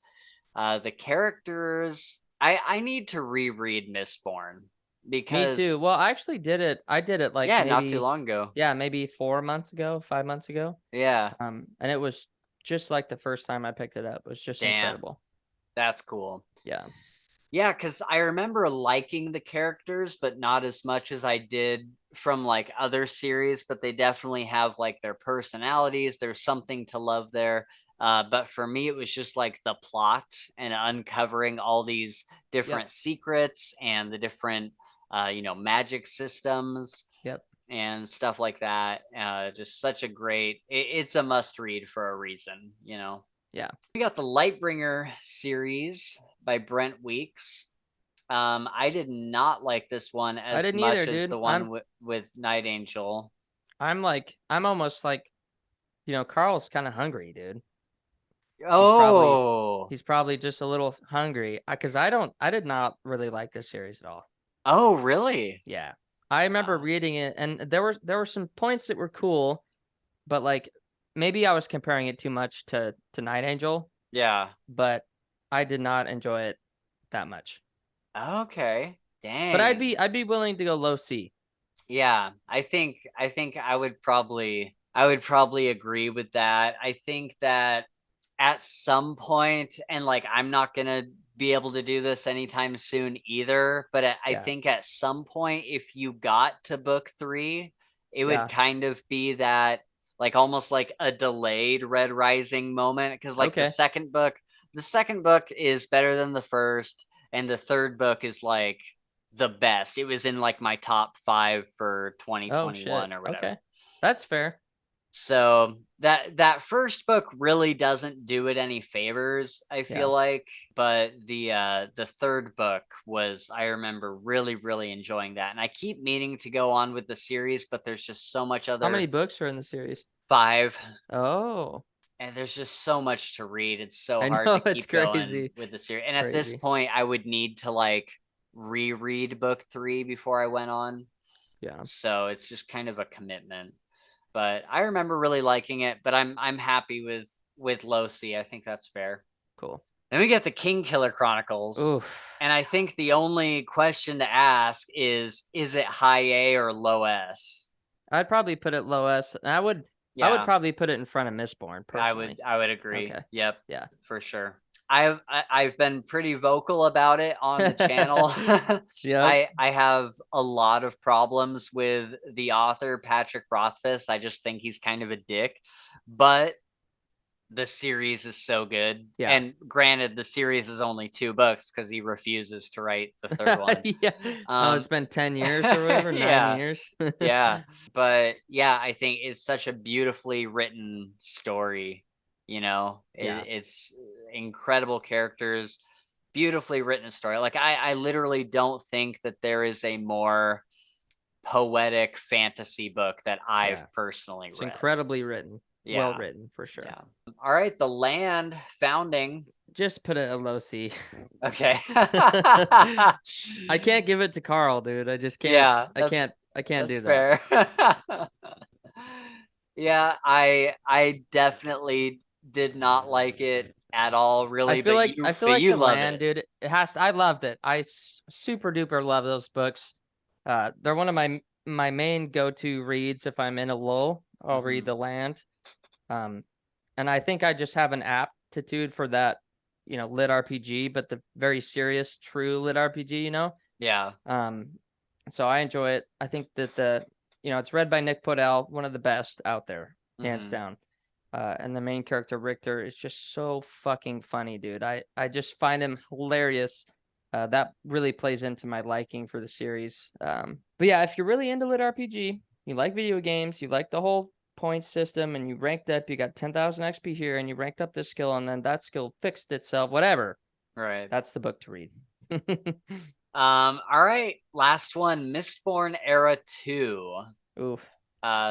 The characters. I need to reread Mistborn Me because too. Well, I actually did it. I did it like yeah, not too maybe, long ago. yeah, maybe 4 months ago, 5 months ago. Yeah. And it was just like the first time I picked it up. It was just Damn, incredible. that's cool. Yeah. Yeah, because I remember liking the characters, but not as much as I did from like other series. But they definitely have like their personalities. There's something to love there. But for me, it was just like the plot and uncovering all these Yep. different secrets and the different, magic systems Yep. and stuff like that. Just such a great. It's a must read for a reason. Yeah. We got the Lightbringer series by Brent Weeks. I did not like this one I as didn't either, much as dude. the one with Night Angel. I'm almost like, Carl's kind of hungry, dude. He's probably Oh, he's probably just a little hungry because I did not really like this series at all. oh, really? Yeah. I remember Uh, reading it and there were some points that were cool, but like maybe I was comparing it too much to Night Angel, yeah. but I did not enjoy it that much. Okay. But Dang. I'd be willing to go low C. Yeah, I think I would probably agree with that. I think that at some point, and like I'm not gonna be able to do this anytime soon either, but I Yeah. think at some point, if you got to book three, it would Yeah. kind of be that like almost like a delayed Red Rising moment. Because like Okay. the second book is better than the first, and the third book is like the best. It was in like my top five for Oh shit. 2021 or whatever. Okay. That's fair. So that first book really doesn't do it any favors, I Yeah. feel like. But the third book was, I remember really enjoying that, and I keep meaning to go on with the series, but there's just so much How many other books are in the series? five, Oh, and there's just so much to read. It's so I hard to know it's keep going crazy. with the series, It's and at this crazy. point, I would need to like reread book three before I went on. Yeah. So it's just kind of a commitment. But I remember really liking it, but I'm happy with Low C. I think that's fair. Cool. Then we get the King Killer Chronicles. Oof. And I think the only question to ask is it high A or low S? I'd probably put it low S. And I would Yeah, probably put it in front of Mistborn I personally. would I would agree. Okay. Yep, Yeah. for sure. I've been pretty vocal about it on the channel. Yep. I have a lot of problems with the author Patrick Rothfuss. I just think he's kind of a dick, but the series is so good. Yeah. And granted, the series is only 2 books because he refuses to write the third one. Yeah. Oh, it's Um, been 10 years or whatever, 9 yeah, years. yeah, but yeah, I think it's such a beautifully written story. Yeah. It's incredible characters, beautifully written story. Like I literally don't think that there is a more poetic fantasy book that I've Yeah. personally It's read. incredibly written. Well Yeah, written for sure. yeah. All right, the land founding. Just put it a low C. Okay. I can't give it to Carl, dude. I just can't. Yeah, I can't that's do that. fair. Yeah, I definitely did not like it at all, really, but I you feel but like you the love land, it. dude. It has to, I loved it. Super duper love those books. They're one of my main go-to reads if I'm in a lull. I'll read Hmm. the land. Um, and I think I just have an aptitude for that, lit RPG, but the very serious, true lit RPG. Yeah. Um, so I enjoy it. I think that it's read by Nick Podell, one of the best out there, hands Hmm. down. And the main character Richter is just so fucking funny, dude. I just find him hilarious. That really plays into my liking for the series. But yeah, if you're really into lit RPG, you like video games, you like the whole point system, and you ranked up, you got 10,000 XP here, and you ranked up this skill, and then that skill fixed itself, whatever. Right. That's the book to read. All right, last one, Mistborn Era 2. Oof.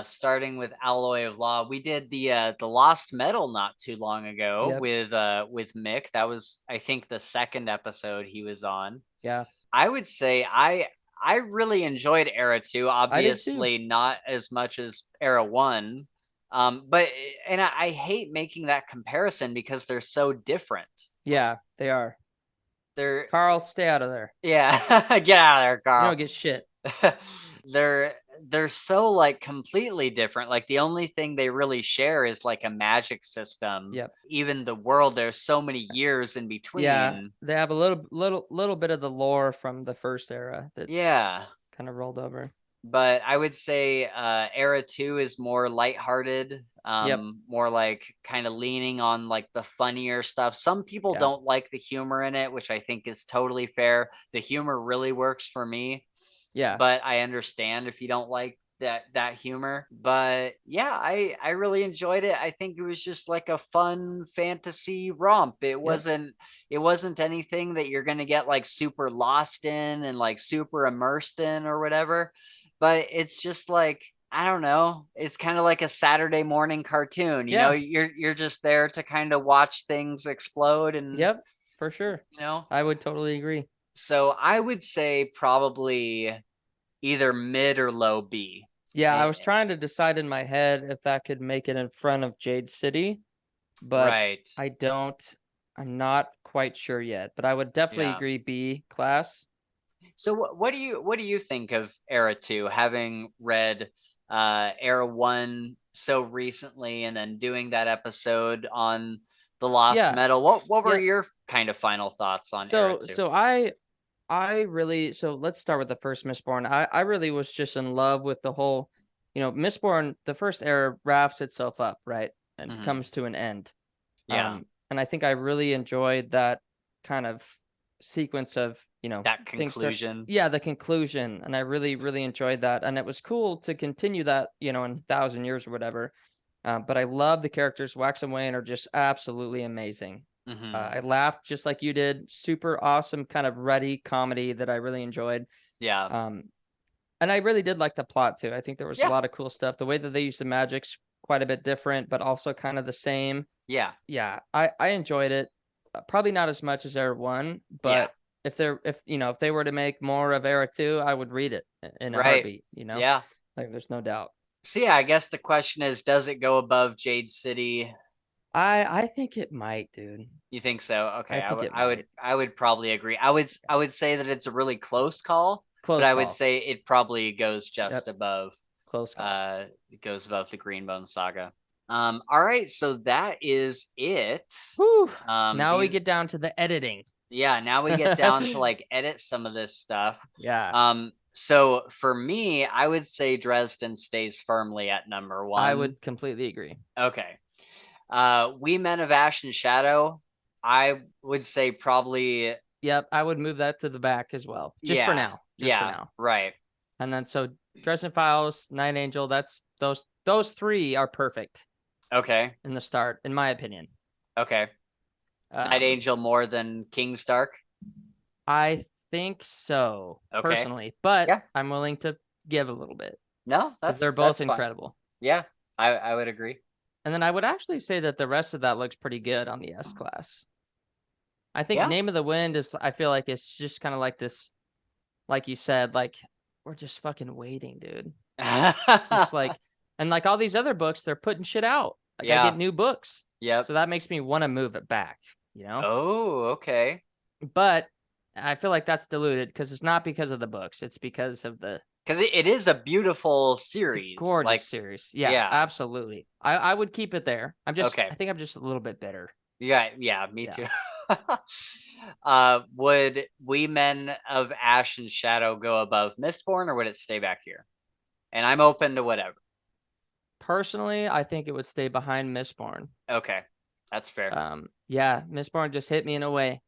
Starting with Alloy of Law. We did the Lost Metal not too long ago Yep. with Mick. That was, I think, the second episode he was on. Yeah. I would say I really enjoyed Era 2, I did too. obviously not as much as Era 1. But and I hate making that comparison because they're so different. Yeah, they are. They're Carl, stay out of there. Yeah, get out of there, You Carl. don't get shit. they're they're so like completely different. Like the only thing they really share is like a magic system. Yep. Even the world, there's so many years in Yeah, between. they have a little bit of the lore from the first era that's Yeah. kind of rolled over. But I would say era 2 is more lighthearted, Yep. more like kind of leaning on like the funnier stuff. Some people Yeah. don't like the humor in it, which I think is totally fair. The humor really works for me, Yeah. but I understand if you don't like that humor. But yeah, I really enjoyed it. I think it was just like a fun fantasy romp. Yep. It wasn't anything that you're going to get like super lost in and like super immersed in or whatever, but it's just like, I don't know, it's kind of like a Saturday morning cartoon. You know, Yeah. you're just there to kind of watch things explode and Yep. For sure. you know. I would totally agree. So I would say probably either mid or low B. Yeah, I Eh, was trying to decide in my head if that could make it in front of Jade City, but right. I don't. I'm not quite sure yet, but I would definitely Yeah. agree B class. So what do you think of Era 2, having read Era 1 so recently and then doing that episode on the Lost Yeah. Metal? What were Yeah. your kind of final thoughts on Era So 2? so I really, so let's start with the first Mistborn. I really was just in love with the whole, Mistborn, the first era wraps itself up, right? And Mm-hmm. comes to an end. Yeah. And I think I really enjoyed that kind of sequence of, That things start, conclusion. yeah, the conclusion. And I really, really enjoyed that. And it was cool to continue that, in 1,000 years or whatever. But I love the characters. Wax and Wayne are just absolutely amazing. Mm-hmm. I laughed just like you did. Super awesome, kind of ruddy comedy that I really enjoyed. Yeah. Um, and I really did like the plot too. I think there was a Yeah. lot of cool stuff. The way that they used the magic's quite a bit different, but also kind of the same. Yeah. Yeah, I enjoyed it. Probably not as much as Era 1, Yeah. but if they were to make more of Era 2, I would read it in a Right. heartbeat. Yeah. Like there's no doubt. So yeah, I guess the question is, does it go above Jade City? I think it might, dude. You think so? I Okay, think it might. I would probably agree. I would say that it's a really close call, but Close I would call. say it probably goes just Yep, above. close call. It goes above the Greenbone Saga. All right, so that is it. Whew. Um, Now we these get down to the editing. Yeah, now we get down to like edit some of this stuff. Yeah, So for me, I would say Dresden stays firmly at number I one. would completely agree. Okay. We Men of Ash and Shadow, I would say probably, Yep, I would move that to the back as well. Just for yeah, now. Just for yeah, now. right. And then so Dresden Files, Night Angel, that's those three are perfect Okay, in the start, in my opinion. okay. Night Um, Angel more than King's Dark. I think so, Okay, personally, but yeah. I'm willing to give a little bit No, because they're both that's fine. incredible. Yeah, I would agree. And then I would actually say that the rest of that looks pretty good on the S class. I think Yeah. Name of the Wind is, I feel like it's just kind of like this, like you said, like we're just fucking waiting, dude. Just like, and like all these other books, they're putting shit out. Like I get Yeah. new books. Yep. So that makes me want to move it back. Oh, okay. But I feel like that's diluted because it's not because of the books. It's because of Because it is a beautiful it's a series. gorgeous Like, series. Yeah, yeah. absolutely. I would keep it there. Okay. I think I'm just a little bit bitter. Yeah, yeah, me Yeah. too. Would We Men of Ash and Shadow go above Mistborn, or would it stay back here? And I'm open to whatever. Personally, I think it would stay behind Mistborn. Okay, that's fair. Yeah, Mistborn just hit me in a way.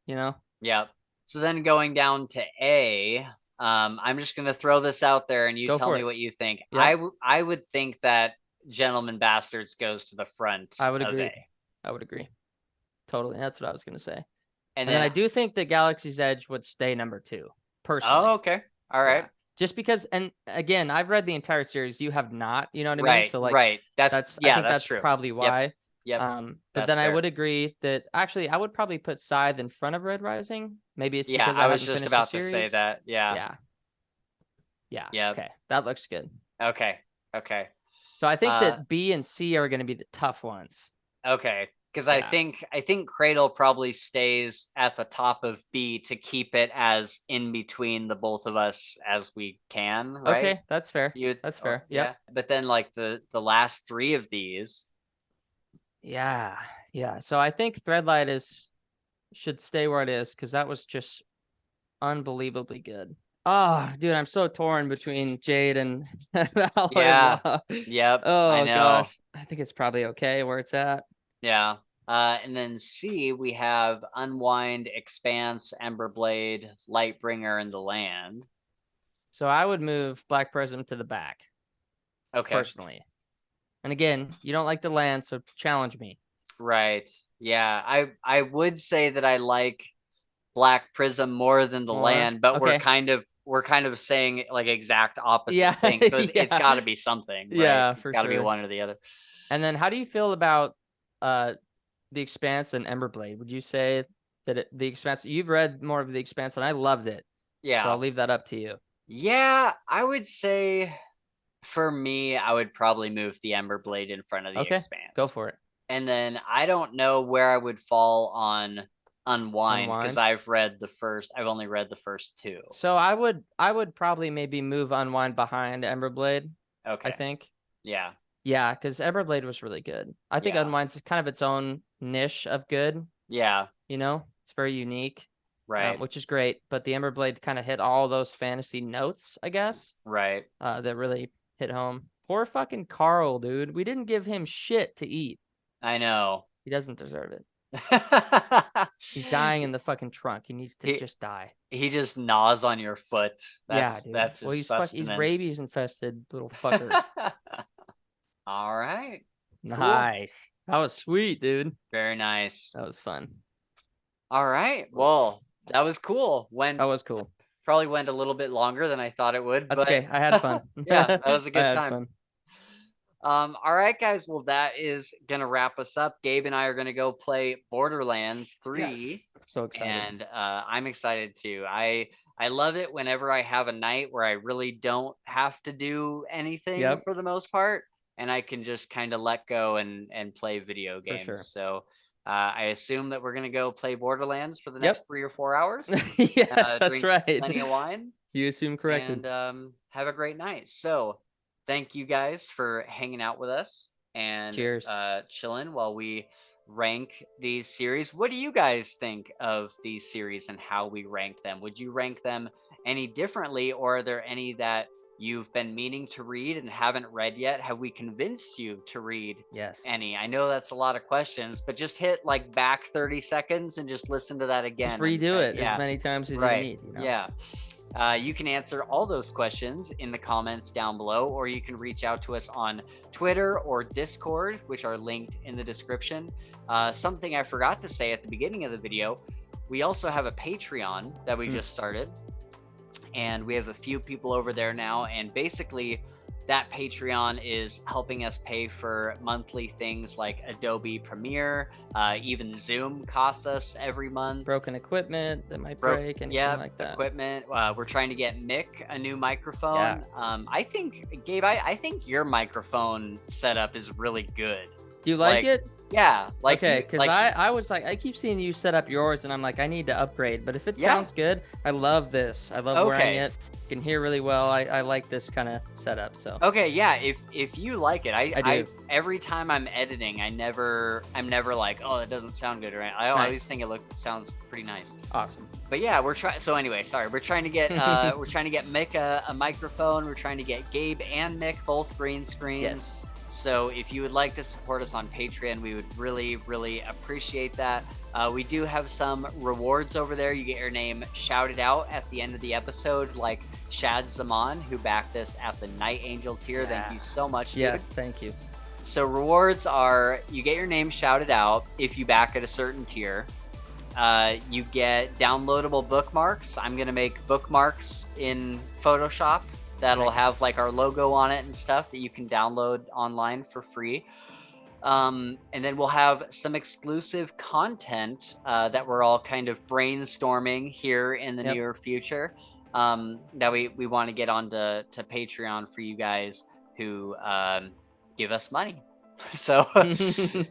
Yeah. So then going down to A, I'm just gonna throw this out there, and you Go tell for me it. what you think. Yep, I would think that Gentleman Bastards goes to the front I would of agree. A, I would agree. Totally. That's what I was gonna say. and And then then I do think that Galaxy's Edge would stay number 2, oh, personally. okay, all right. Yeah. Just because, and again, I've read the entire series. You have not, you know what I mean? Right, So like right. I Yeah, think that's that's true. probably Yep, why. yep. But That's then I fair. would agree that actually I would probably put Scythe in front of Red Rising. Maybe it's Yeah, because I I was hadn't just finished the about to say series. that. Yeah. Yeah. Yeah. Yep. Okay. That looks good. Okay. Okay. So I think Uh that B and C are going to be the tough ones. okay. because Yeah. I think Cradle probably stays at the top of B to keep it as in between the both of us as we can, right? Okay, that's fair. You That's or fair. yeah, Yep. but then like the last three of these, Yeah. Yeah. So I think Threadlight is should stay where it is because that was just unbelievably good. Oh, dude, I'm so torn between Jade and Alloy of yeah, Law. yep, I Oh know, gosh. I think it's probably okay where it's at. yeah. And then C, we have Unwind, Expanse, Emberblade, Lightbringer, and the Land. So I would move Black Prism to the back, Okay, personally. And again, you don't like the land, so challenge me right. Yeah, I would say that I like Black Prism more than the more. Land, but Okay. we're kind of saying like exact opposite Yeah, things. So it's yeah, got to be something, right? yeah, It's for got to be sure. one or the other. And then how do you feel about uh the Expanse and Emberblade? Would you say that the Expanse, you've read more of the Expanse and I loved it. So I'll Yeah. leave that up to you. Yeah, I would say for me, I would probably move the Emberblade in front of the Okay, go Expanse. for it. And then I don't know where I would fall on Unwind because Unwind. I've only read the first two. So I would probably maybe move Unwind behind Emberblade, I Okay. think. Yeah. Yeah, because Everblade was really good. I think Yeah. Unwind's kind of its own niche of good, Yeah. you know? It's very unique, Right. which is great. But the Emberblade kind of hit all those fantasy notes, I guess, Right. that really hit home. Poor fucking Carl, dude. We didn't give him shit to eat. I know. He doesn't deserve it. He's dying in the fucking trunk. He needs to he just die. he just gnaws on your foot. Yeah, dude. That's Well, his he's sustenance. rabies infested, little fucker. All right. Cool. Nice. That was sweet, dude. Very nice. That was fun. All right. Well, that was cool. That was cool. Probably went a little bit longer than I thought it would, That's but okay. I had fun. yeah, that was a I good had time. fun. All right, guys. Well, that is gonna wrap us up. Gabe and I are gonna go play Borderlands 3, Yes. So excited. and I'm excited too. I love it whenever I have a night where I really don't have to do anything Yep, for the most part, and I can just kind of let go and play video for games. sure. So I assume that we're gonna go play Borderlands for the Yep. next 3 or 4 hours, Yes, that's drink right. plenty of wine, You assume corrected. and have a great night. So thank you guys for hanging out with us and Cheers. chilling while we rank these series. What do you guys think of these series and how we rank them? Would you rank them any differently, or are there any that you've been meaning to read and haven't read yet? Have we convinced you to read Yes. any? I know that's a lot of questions, but just hit like back 30 seconds and just listen to that Just again. And redo it as yeah, many times as you right. need, Yeah. You can answer all those questions in the comments down below, or you can reach out to us on Twitter or Discord, which are linked in the description. Something I forgot to say at the beginning of the video, we also have a Patreon that we just started, and we have a few people over there now, and basically that Patreon is helping us pay for monthly things like Adobe Premiere. Even Zoom costs us every month. Broken equipment that might break, anything like that. Equipment. We're trying to get Mick a new microphone. Yeah. I think, Gabe, I think your microphone setup is really good. Do you like it? Yeah. Like okay, you- because like I was like, I keep seeing you set up yours, and I'm like, I need to upgrade. But if it sounds good, I love this. I love wearing Okay. it. Can hear really well. I like this kind of setup. So Okay, yeah. If you like it, I I do. every time I'm editing, I'm never like, oh, that doesn't sound good, right? I always Nice. think it sounds pretty nice. Awesome. But yeah, we're trying. So anyway, sorry, we're trying to get Mick a microphone. We're trying to get Gabe and Mick both green screens. Yes. So if you would like to support us on Patreon, we would really, really appreciate that. We do have some rewards over there. You get your name shouted out at the end of the episode, like Shad Zaman, who backed us at the Night Angel tier. Yeah. Thank you so much, dude. Yes, thank you. So rewards are, you get your name shouted out if you back at a certain tier. You get downloadable bookmarks. I'm going to make bookmarks in Photoshop that'll Nice. have like our logo on it and stuff that you can download online for free. And then we'll have some exclusive content that we're all kind of brainstorming here in the near future, that we want to get onto Patreon for you guys who give us money. So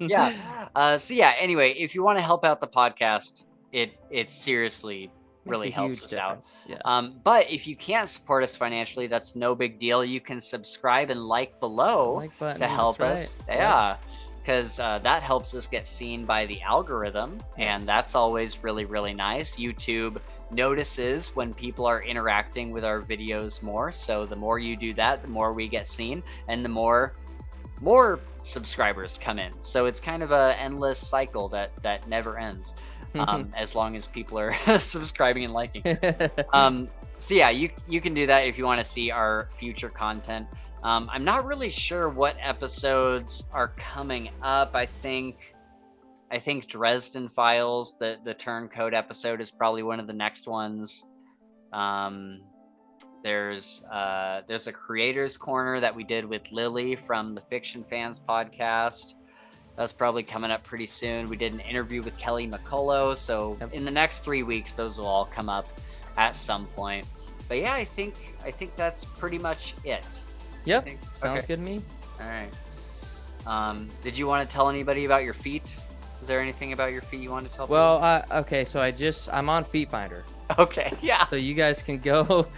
yeah. So yeah, anyway, if you want to help out the podcast, it seriously Makes really a helps huge us out. difference. Yeah. But if you can't support us financially, that's no big deal. You can subscribe and like below Like button. to help That's us. right. Yeah. Because that helps us get seen by the algorithm, and Yes. that's always really, really nice. YouTube notices when people are interacting with our videos more. So the more you do that, the more we get seen, and the more subscribers come in. So it's kind of a endless cycle that never ends, as long as people are subscribing and liking. So yeah, you can do that if you want to see our future content. I'm not really sure what episodes are coming up. I think Dresden Files, the Turncoat episode, is probably one of the next ones. There's a creators corner that we did with Lily from the Fiction Fans podcast. That's probably coming up pretty soon. We did an interview with Kelly McCullough. So in the next 3 weeks, those will all come up at some point. But yeah, I think that's pretty much it. Yep. Sounds good to me. All right. Did you want to tell anybody about your feet? Is there anything about your feet you want to tell people? Well, okay, so I'm on Feet Finder. Okay, yeah. So you guys can go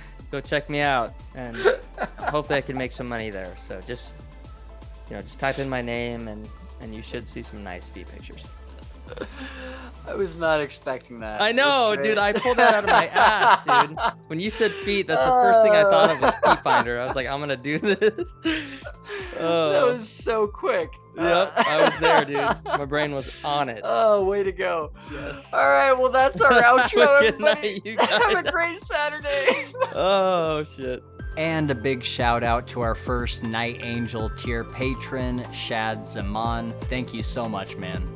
check me out, and hopefully I can make some money there. So just type in my name, and you should see some nice feet pictures. I was not expecting that. I know, dude. I pulled that out of my ass, dude. When you said feet, that's the first thing I thought of was Feet Finder. I was like, I'm gonna do this. That was so quick. Yep, I was there, dude. My brain was on it. Oh, way to go. Yes. All right, well, that's our outro, Good night, everybody. you guys. Have a great Saturday. Oh, shit. And a big shout out to our first Night Angel tier patron, Shad Zaman. Thank you so much, man.